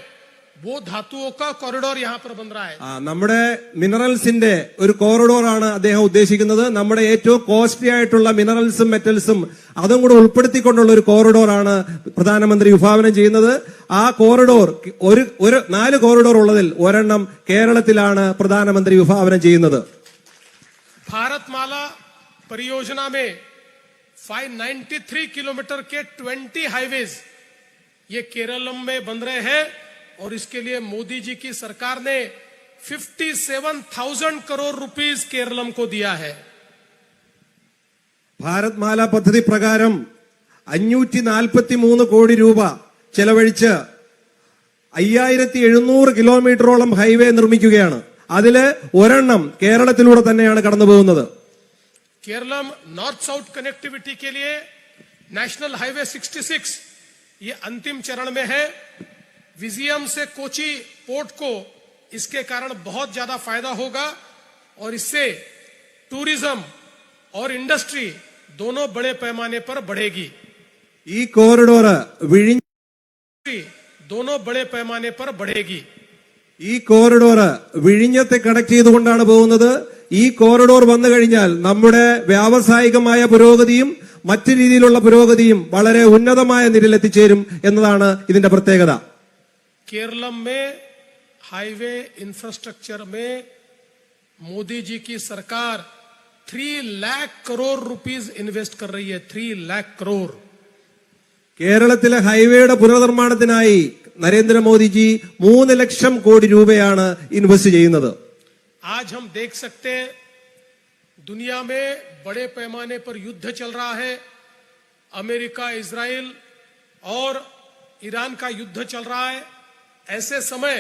वो धातुओं का कॉरिडोर यहाँ पर बन रहा है। നമ്മുടെ മിനറൽസിന്റെ ഒരു കോറിഡോറാണ് അദ്ദേഹം ഉദ്ദേശിക്കുന്നത്. നമ്മുടെ ഏറ്റവും കോസ്റ്റ്ലി ആയിട്ടുള്ള മിനറൽസും മെറ്റൽസും അതും കൂടെ ഉൾപ്പെടുത്തിക്കൊണ്ടുള്ള ഒരു കോറിഡോറാണ് പ്രധാനമന്ത്രി വിഭാവനം ചെയ്യുന്നത്. ആ കോറിഡോർ ഒരു 4 കോറിഡോർ ഉള്ളതിൽ ഒരെണ്ണം കേരളത്തിലാണ് പ്രധാനമന്ത്രി വിഭാവനം ചെയ്യുന്നത്. भारतमाला परियोजना में 593 किलोमीटर के 20 हाईवेज ये केरलम में बन रहे हैं और इसके लिए मोदी जी की सरकार ने 57,000 करोड़ रुपीस केरलम को दिया है। ഭാരത്മാല പദ്ധതി പ്രകാരം 543 കോടി രൂപ ചെലവഴിച്ച് 5700 കിലോമീറ്ററോളം ഹൈവേ നിർമ്മിക്കുകയാണ്. അതില് ഒരെണ്ണം കേരളത്തിലൂടെ തന്നെയാണ് കടന്നുപോകുന്നത്. केरलम नॉर्थ साउथ कनेक्टिविटी के लिए नेशनल हाईवे 66 ये अंतिम चरण में है। विजियम से कोची पोर्ट को इसके कारण बहुत ज्यादा फायदा होगा और इससे टूरिज्म और इंडस्ट्री दोनों बड़े पैमाने पर बढ़ेगी। ഈ കോറിഡോർ दोनों बड़े पैमाने पर बढ़ेगी। ഈ കോറിഡോർ വിഴിഞ്ഞത്തെ കണക്ട് ചെയ്തുകൊണ്ടാണ് പോകുന്നത്. ഈ കോറിഡോർ വന്നു കഴിഞ്ഞാൽ നമ്മുടെ വ്യാവസായികമായ പുരോഗതിയും മറ്റു രീതിയിലുള്ള പുരോഗതിയും വളരെ ഉന്നതമായ നിലയിൽ എത്തിച്ചേരും എന്നതാണ് ഇതിന്റെ പ്രത്യേകത. केरलम में हाईवे इंफ्रास्ट्रक्चर में मोदी जी की सरकार 3 लाख करोड़ रुपीस इन्वेस्ट कर रही है। 3 लाख करोड़ കേരളത്തിലെ ഹൈവേയുടെ പുനർനിർമ്മാണത്തിനായി നരേന്ദ്രമോദിജി 3 ലക്ഷം കോടി രൂപയാണ് ഇൻവെസ്റ്റ് ചെയ്യുന്നത്. आज हम देख सकते हैं दुनिया में बड़े पैमाने पर युद्ध चल रहा है. अमेरिका, इजराइल और ईरान का युद्ध चल रहा है. ऐसे समय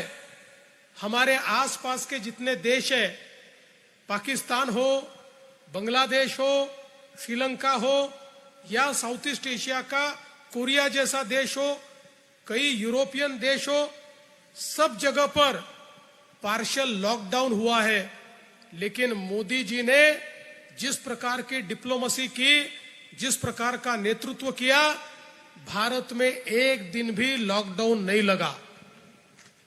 हमारे आसपास के जितने देश है, पाकिस्तान हो, बांग्लादेश हो, श्रीलंका हो या साउथ ईस्ट एशिया का कोरिया जैसा देश हो, कई यूरोपियन देश हो, सब जगह पर पार्शियल लॉकडाउन हुआ है. लेकिन मोदी जी ने जिस प्रकार की डिप्लोमेसी की, जिस प्रकार का नेतृत्व किया, भारत में एक दिन भी लॉकडाउन नहीं लगा.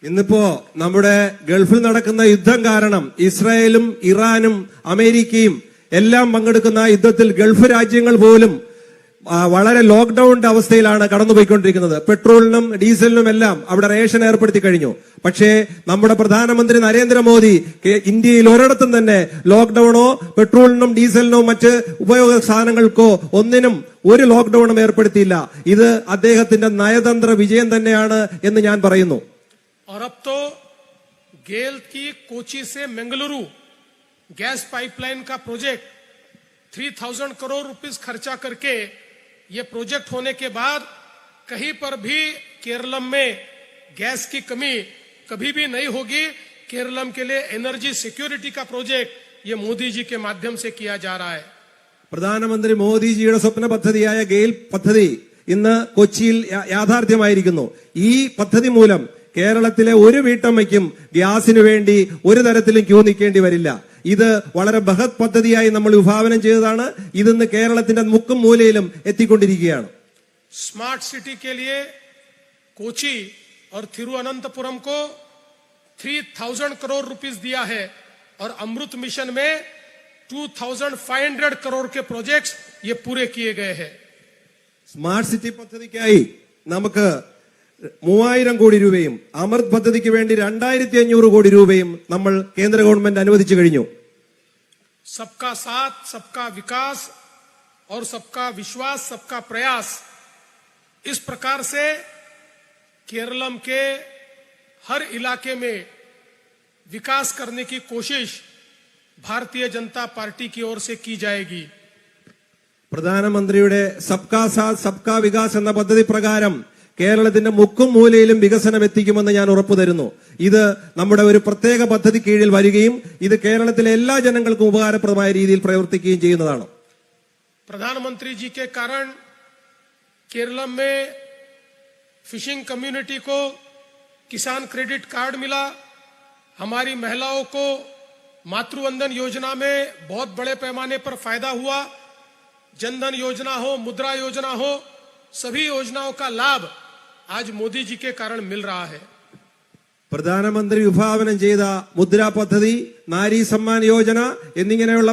ഇന്നിപ്പോ നമ്മുടെ ഗൾഫിൽ നടക്കുന്ന യുദ്ധം കാരണം ഇസ്രായേലും ഇറാനും അമേരിക്കയും എല്ലാം പങ്കെടുക്കുന്ന യുദ്ധത്തിൽ ഗൾഫ് രാജ്യങ്ങൾ പോലും വളരെ ലോക്ക്ഡൌണിന്റെ അവസ്ഥയിലാണ് കടന്നുപോയിക്കൊണ്ടിരിക്കുന്നത്. പെട്രോളിനും ഡീസലിനും എല്ലാം അവിടെ റേഷൻ ഏർപ്പെടുത്തി കഴിഞ്ഞു. പക്ഷേ നമ്മുടെ പ്രധാനമന്ത്രി നരേന്ദ്രമോദി ഇന്ത്യയിൽ ഒരിടത്തും തന്നെ ലോക്ക്ഡൌണോ പെട്രോളിനും ഡീസലിനോ മറ്റ് ഉപയോഗ സാധനങ്ങൾക്കോ ഒന്നിനും ഒരു ലോക്ക്ഡൌണും ഏർപ്പെടുത്തിയില്ല. ഇത് അദ്ദേഹത്തിന്റെ നയതന്ത്ര വിജയം തന്നെയാണ് എന്ന് ഞാൻ പറയുന്നു. और अब तो गेल की कोची से मंगलुरु गैस पाइपलाइन का प्रोजेक्ट 3000 करोड़ रुपीस खर्चा करके ये प्रोजेक्ट होने के बाद कहीं पर भी केरलम में गैस की कमी कभी भी नहीं होगी. केरलम के लिए एनर्जी सिक्योरिटी का प्रोजेक्ट ये मोदी जी के माध्यम से किया जा रहा है. പ്രധാനമന്ത്രി മോദിജിയുടെ സ്വപ്ന പദ്ധതിയായ ഗെയിൽ പദ്ധതി ഇന്ന് കൊച്ചിയിൽ യാഥാർത്ഥ്യമായിരിക്കുന്നു. ഈ പദ്ധതി മൂലം കേരളത്തിലെ ഒരു വീട്ടമ്മയ്ക്കും ഗ്യാസിനു വേണ്ടി ഒരു തരത്തിലും ക്യൂ നിൽക്കേണ്ടി വരില്ല. ഇത് വളരെ ബൃഹത് പദ്ധതിയായി നമ്മൾ വിഭാവനം ചെയ്തതാണ്. ഇതിന്ന് കേരളത്തിന്റെ മുക്കും മൂലയിലും എത്തിക്കൊണ്ടിരിക്കുകയാണ്. स्मार्ट सिटी के लिए कोची और थिरुवनंतपुरम को 3000 करोड़ रुपीस दिया है और अमृत मिशन में 2500 करोड़ के प्रोजेक्ट्स ये पूरे किए गए हैं. സ്മാർട്ട് സിറ്റി പദ്ധതിക്കായി നമുക്ക് 3000 കോടി രൂപയും അമൃത് പദ്ധതിക്ക് വേണ്ടി 2500 കോടി രൂപയും നമ്മൾ കേന്ദ്ര ഗവൺമെന്റ് അനുവദിച്ചു കഴിഞ്ഞു. सबका साथ, सबका विकास और सबका विश्वास, सबका प्रयास, इस प्रकार से केरलम के हर इलाके में विकास करने की कोशिश भारतीय जनता पार्टी की ओर से की जाएगी. പ്രധാനമന്ത്രിയുടെ സബ്കാ സാത്ത് സബ്കാ വികാസ് എന്ന പദ്ധതി പ്രകാരം കേരളത്തിന്റെ മുക്കും മൂലയിലും വികസനം എത്തിക്കുമെന്ന് ഞാൻ ഉറപ്പു തരുന്നു. ഇത് നമ്മുടെ ഒരു പ്രത്യേക പദ്ധതി കീഴിൽ വരികയും ഇത് കേരളത്തിലെ എല്ലാ ജനങ്ങൾക്കും ഉപകാരപ്രദമായ രീതിയിൽ പ്രവർത്തിക്കുകയും ചെയ്യുന്നതാണ്. प्रधानमंत्री जी के कारण केरलम में फिशिंग कम्युनिटी को किसान क्रेडिट कार्ड मिला. हमारी महिलाओं को मातृवंदन योजना में बहुत बड़े पैमाने पर फायदा हुआ. जनधन योजना हो, मुद्रा योजना हो, सभी योजनाओं का लाभ आज मोदी जी के कारण मिल रहा है. പ്രധാനമന്ത്രി വിഭാവനം ചെയ്ത മുദ്രാ പദ്ധതി, നാരി സമ്മാൻ യോജന എന്നിങ്ങനെയുള്ള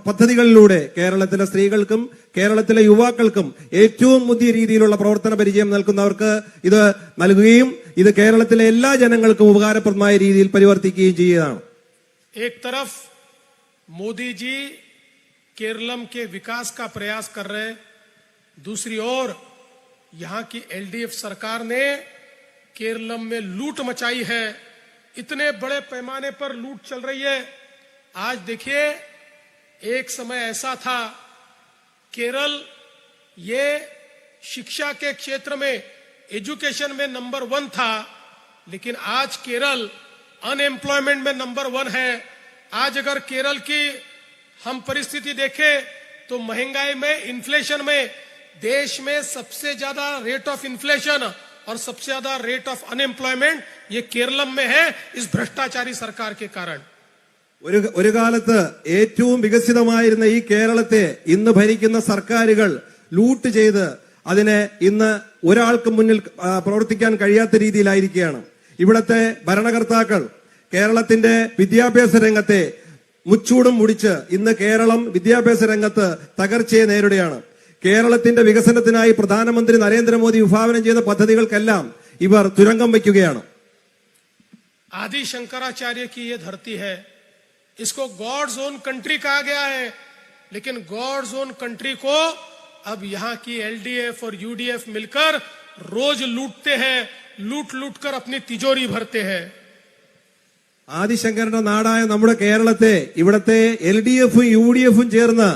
പദ്ധതികളിലൂടെ കേരളത്തിലെ സ്ത്രീകൾക്കും കേരളത്തിലെ യുവാക്കൾക്കും ഏറ്റവും പുതിയ രീതിയിലുള്ള പ്രവർത്തന പരിചയം നൽകുന്നവർക്ക് ഇത് നൽകുകയും ഇത് കേരളത്തിലെ എല്ലാ ജനങ്ങൾക്കും ഉപകാരപ്രദമായ രീതിയിൽ പരിവർത്തിക്കുകയും ചെയ്യുന്നതാണ്. एक तरफ मोदी जी केरलम के विकास का प्रयास कर रहे हैं, दूसरी ओर यहां की एलडीएफ सरकार ने केरलम में लूट मचाई है. इतने बड़े पैमाने पर लूट चल रही है. आज देखिए, एक समय ऐसा था केरल ये शिक्षा के क्षेत्र में, एजुकेशन में नंबर 1 था, लेकिन आज केरल अनएम्प्लॉयमेंट में नंबर 1 है. आज अगर केरल की हम परिस्थिति देखें तो महंगाई में, इन्फ्लेशन में देश में सबसे ज्यादा रेट ऑफ इन्फ्लेशन और सबसे ज्यादा रेट ऑफ अनएम्प्लॉयमेंट ये केरलम में है, इस भ्रष्टाचारी सरकार के कारण. ഒരു കാലത്ത് ഏറ്റവും വികസിതമായിരുന്ന ഈ കേരളത്തെ ഇന്ന് ഭരിക്കുന്ന സർക്കാരുകൾ ലൂട്ട് ചെയ്ത് അതിനെ ഇന്ന് ഒരാൾക്ക് മുന്നിൽ പ്രവർത്തിക്കാൻ കഴിയാത്ത രീതിയിലായിരിക്കുകയാണ്. ഇവിടത്തെ ഭരണകർത്താക്കൾ കേരളത്തിന്റെ വിദ്യാഭ്യാസ രംഗത്തെ മുച്ചൂടും മുടിച്ച് ഇന്ന് കേരളം വിദ്യാഭ്യാസ രംഗത്ത് തകർച്ചയെ നേരിടുകയാണ്. കേരളത്തിന്റെ വികസനത്തിനായി പ്രധാനമന്ത്രി നരേന്ദ്രമോദി വിഭാവനം ചെയ്ത പദ്ധതികൾക്കെല്ലാം ഇവർ തുരങ്കം വയ്ക്കുകയാണ്. आदि शंकराचार्य की ये धरती है, इसको गॉड जोन कंट्री कहा गया है, लेकिन गॉड जोन कंट्री को अब यहाँ की एलडीएफ और यूडीएफ मिलकर रोज लूटते हैं, लूट लूट कर अपनी तिजोरी भरते हैं। ആദിശങ്കരന്റെ നാടായ നമ്മുടെ കേരളത്തെ ഇവിടത്തെ LDF-ഉം UDF-ഉം ചേർന്ന്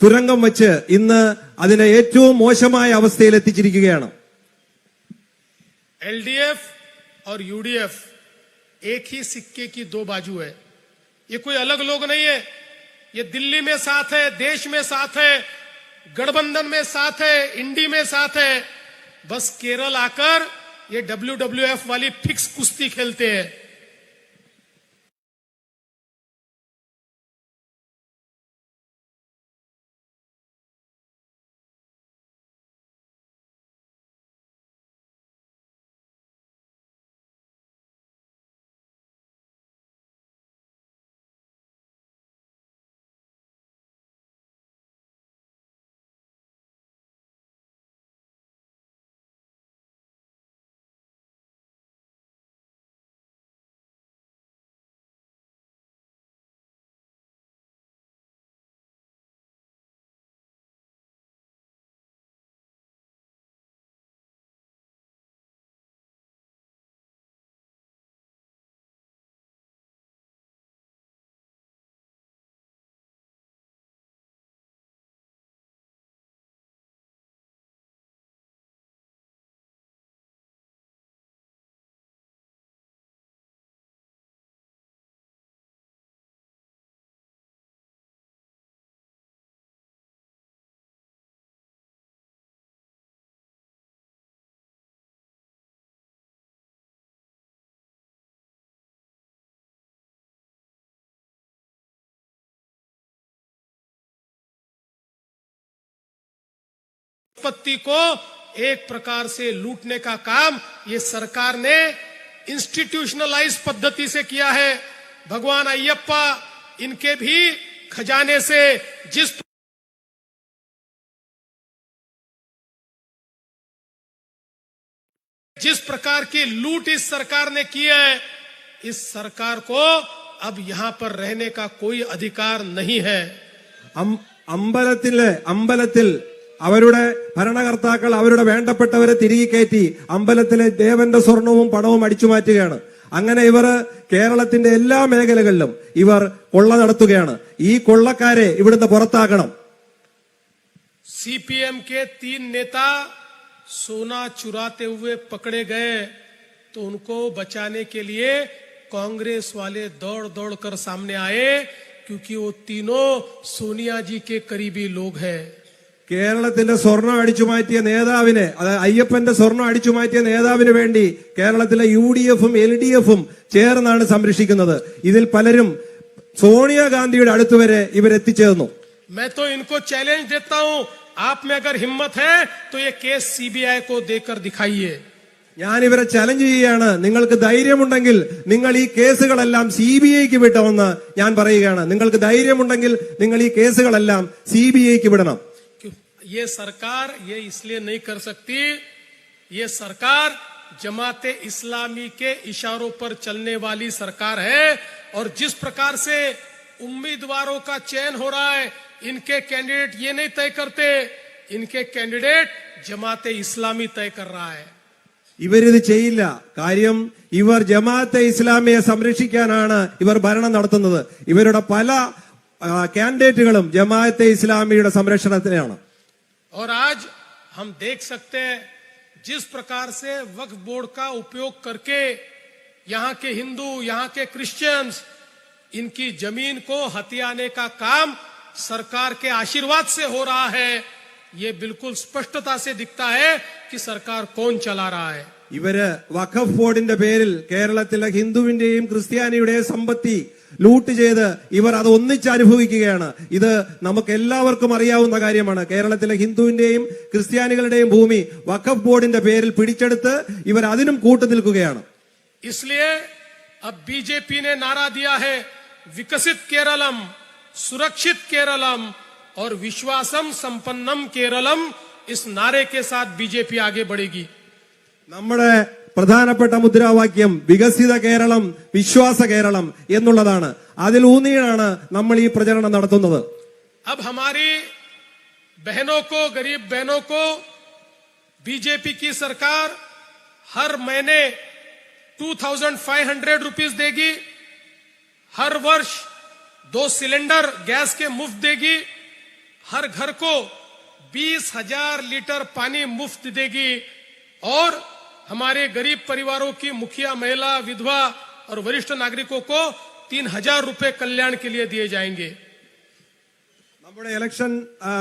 തുരങ്കം വെച്ച് ഇന്ന് അതിനെ ഏറ്റവും മോശമായ അവസ്ഥയിൽ എത്തിച്ചിരിക്കുകയാണ്. एलडीएफ और यूडीएफ एक ही सिक्के की दो बाजू है। ये कोई अलग लोग नहीं है। ये दिल्ली में साथ है, देश में साथ है, गठबंधन में साथ है, इंडी में साथ है। बस केरल आकर ये WWF वाली फिक्स कुश्ती खेलते हैं। संपत्ति को एक प्रकार से लूटने का काम ये सरकार ने इंस्टीट्यूशनलाइज पद्धति से किया है। भगवान अय्यप्पा इनके भी खजाने से जिस प्रकार की लूट इस सरकार ने की है, इस सरकार को अब यहां पर रहने का कोई अधिकार नहीं है। അമ്പലത്തിൽ അവരുടെ ഭരണകർത്താക്കൾ അവരുടെ വേണ്ടപ്പെട്ടവരെ തിരികെ കയറ്റി അമ്പലത്തിലെ ദേവന്റെ സ്വർണവും പണവും അടിച്ചു മാറ്റുകയാണ്. അങ്ങനെ ഇവർ കേരളത്തിന്റെ എല്ലാ മേഖലകളിലും ഇവർ കൊള്ള നടത്തുകയാണ്. ഈ കൊള്ളക്കാരെ ഇവിടുന്ന് പുറത്താക്കണം. सीपीएम के 3 नेता सोना चुराते हुए पकड़े गए तो उनको बचाने के लिए कांग्रेस वाले दौड़ दौड़ कर सामने आए, क्योंकि वो तीनों सोनिया जी के करीबी लोग हैं। കേരളത്തിന്റെ സ്വർണം അടിച്ചുമാറ്റിയ നേതാവിനെ, അതായത് അയ്യപ്പന്റെ സ്വർണം അടിച്ചുമാറ്റിയ നേതാവിന് വേണ്ടി കേരളത്തിലെ UDF-ഉം LDF-ഉം ചേർന്നാണ് സംരക്ഷിക്കുന്നത്. ഇതിൽ പലരും സോണിയാഗാന്ധിയുടെ അടുത്തുവരെ ഇവരെത്തിച്ചേർന്നു. मैं तो इनको चैलेंज देता हूं, आप में अगर हिम्मत है तो ये केस सीबीआई को देकर दिखाइए। ഞാൻ ഇവരെ ചലഞ്ച് ചെയ്യുകയാണ്. നിങ്ങൾക്ക് ധൈര്യമുണ്ടെങ്കിൽ നിങ്ങൾ ഈ കേസുകളെല്ലാം CBIക്ക് വിട്ടണമെന്ന് ഞാൻ പറയുകയാണ്. നിങ്ങൾക്ക് ധൈര്യമുണ്ടെങ്കിൽ നിങ്ങൾ ഈ കേസുകളെല്ലാം CBIക്ക് വിടണം. ये सरकार ये इसलिए नहीं कर सकती, ये सरकार जमाते इस्लामी के इशारों पर चलने वाली सरकार है। और जिस प्रकार से उम्मीदवारों का चयन हो रहा है, इनके कैंडिडेट ये नहीं तय करते, इनके कैंडिडेट जमाते इस्लामी तय कर रहा है। ഇവരിത് ചെയ്യില്ല. കാര്യം ഇവർ ജമാഅത്തെ ഇസ്ലാമിയെ സംരക്ഷിക്കാനാണ് ഇവർ ഭരണം നടത്തുന്നത്. ഇവരുടെ പല കാൻഡിഡേറ്റുകളും ജമാഅത്തെ ഇസ്ലാമിയുടെ സംരക്ഷണത്തിനാണ്. और आज हम देख सकते हैं जिस प्रकार से वक्फ बोर्ड का उपयोग करके यहाँ के हिंदू, यहाँ के क्रिश्चियंस, इनकी जमीन को हथियाने का काम सरकार के आशीर्वाद से हो रहा है। ये बिल्कुल स्पष्टता से दिखता है कि सरकार कौन चला रहा है। ഇവര് വഖഫ് ബോർഡിന്റെ പേരിൽ കേരളത്തിലെ ഹിന്ദുവിന്റെയും ക്രിസ്ത്യാനിയുടെയും സമ്പത്തി ലൂട്ട് ചെയ്ത് ഇവർ അത് ഒന്നിച്ച് അനുഭവിക്കുകയാണ്. ഇത് നമുക്ക് എല്ലാവർക്കും അറിയാവുന്ന കാര്യമാണ്. കേരളത്തിലെ ഹിന്ദുവിന്റെയും ക്രിസ്ത്യാനികളുടെയും ഭൂമി വഖഫ് ബോർഡിന്റെ പേരിൽ പിടിച്ചെടുത്ത് ഇവർ അതിനും കൂട്ടുനിൽക്കുകയാണ്. इसलिए अब बीजेपी ने नारा दिया है, विकसित केरलम, सुरक्षित केरलम और विश्वासम संपन्नम केरलम। इस नारे के साथ बीजेपी आगे बढ़ेगी। നമ്മുടെ പ്രധാനപ്പെട്ട മുദ്രാവാക്യം വികസിത കേരളം, വിശ്വാസ കേരളം എന്നുള്ളതാണ്. അതിൽ ഊന്നിയാണ് നമ്മൾ ഈ പ്രചരണം നടത്തുന്നത്. अब हमारी बहनों को, गरीब बहनों को बीजेपी की सरकार हर महीने 2500 रुपीस देगी। हर वर्ष 2 सिलेंडर गैस के मुफ्त देगी। हर घर को 20,000 लीटर पानी मुफ्त देगी और हमारे गरीब परिवारों की मुखिया, महिला, विधवा और वरिष्ठ नागरिकों को 3,000 रुपए कल्याण के लिए दिए जाएंगे। നമ്മുടെ ഇലക്ഷൻ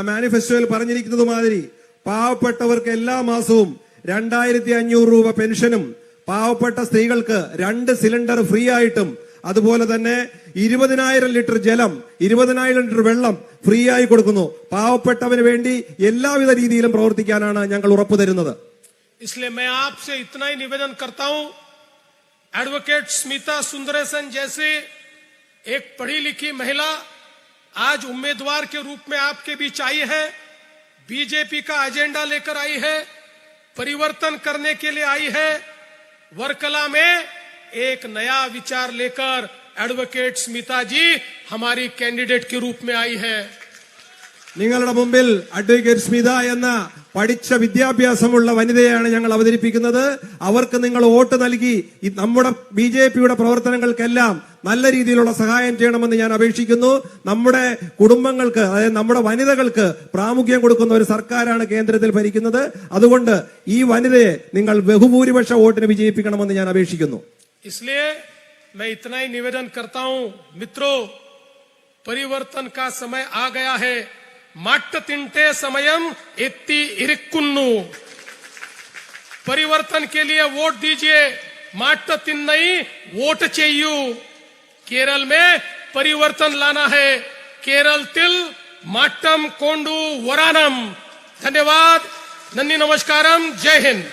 മാനിഫെസ്റ്റോയിൽ പറഞ്ഞിരിക്കുന്നത് മാതിരി പാവപ്പെട്ടവർക്ക് എല്ലാ മാസവും 2,500 രൂപ പെൻഷനും പാവപ്പെട്ട സ്ത്രീകൾക്ക് 2 സിലിണ്ടർ ഫ്രീ ആയിട്ടും അതുപോലെ തന്നെ 20,000 ലിറ്റർ ജലം 20,000 ലിറ്റർ വെള്ളം ഫ്രീ ആയി കൊടുക്കുന്നു. പാവപ്പെട്ടവന് വേണ്ടി എല്ലാവിധ രീതിയിലും പ്രവർത്തിക്കാനാണ് ഞങ്ങൾ ഉറപ്പു തരുന്നത്. इसलिए मैं आपसे इतना ही निवेदन करता हूं, एडवोकेट स्मिता सुंदरेशन जैसे एक पढ़ी लिखी महिला आज उम्मीदवार के रूप में आपके बीच आई है, बीजेपी का एजेंडा लेकर आई है, परिवर्तन करने के लिए आई है। वर्कला में एक नया विचार लेकर एडवोकेट स्मिता जी हमारी कैंडिडेट के रूप में आई है। നിങ്ങളുടെ മുമ്പിൽ അഡ്വക്കേറ്റ് സ്മിത എന്ന പഠിച്ച വിദ്യാഭ്യാസമുള്ള വനിതയാണ് ഞങ്ങൾ അവതരിപ്പിക്കുന്നത്. അവർക്ക് നിങ്ങൾ വോട്ട് നൽകി നമ്മുടെ ബിജെപിയുടെ പ്രവർത്തനങ്ങൾക്കെല്ലാം നല്ല രീതിയിലുള്ള സഹായം ചെയ്യണമെന്ന് ഞാൻ അപേക്ഷിക്കുന്നു. നമ്മുടെ കുടുംബങ്ങൾക്ക്, അതായത് നമ്മുടെ വനിതകൾക്ക് പ്രാമുഖ്യം കൊടുക്കുന്ന ഒരു സർക്കാരാണ് കേന്ദ്രത്തിൽ ഭരിക്കുന്നത്. അതുകൊണ്ട് ഈ വനിതയെ നിങ്ങൾ ബഹുഭൂരിപക്ഷ വോട്ടിന് വിജയിപ്പിക്കണമെന്ന് ഞാൻ അപേക്ഷിക്കുന്നു. इसलिए मैं इतना ही निवेदन करता हूं, मित्रों, परिवर्तन का समय आ गया है. माट्ट तिंटे समयम एत्ती इरिक्कुन्नु. परिवर्तन के लिए वोट दीजिए. माट्ट तिन्नई वोट चाहिए. केरल में परिवर्तन लाना है. केरल तिल माट्टम कोंडू वरानम. धन्यवाद. नन्नी नमस्कारम. जय हिंद.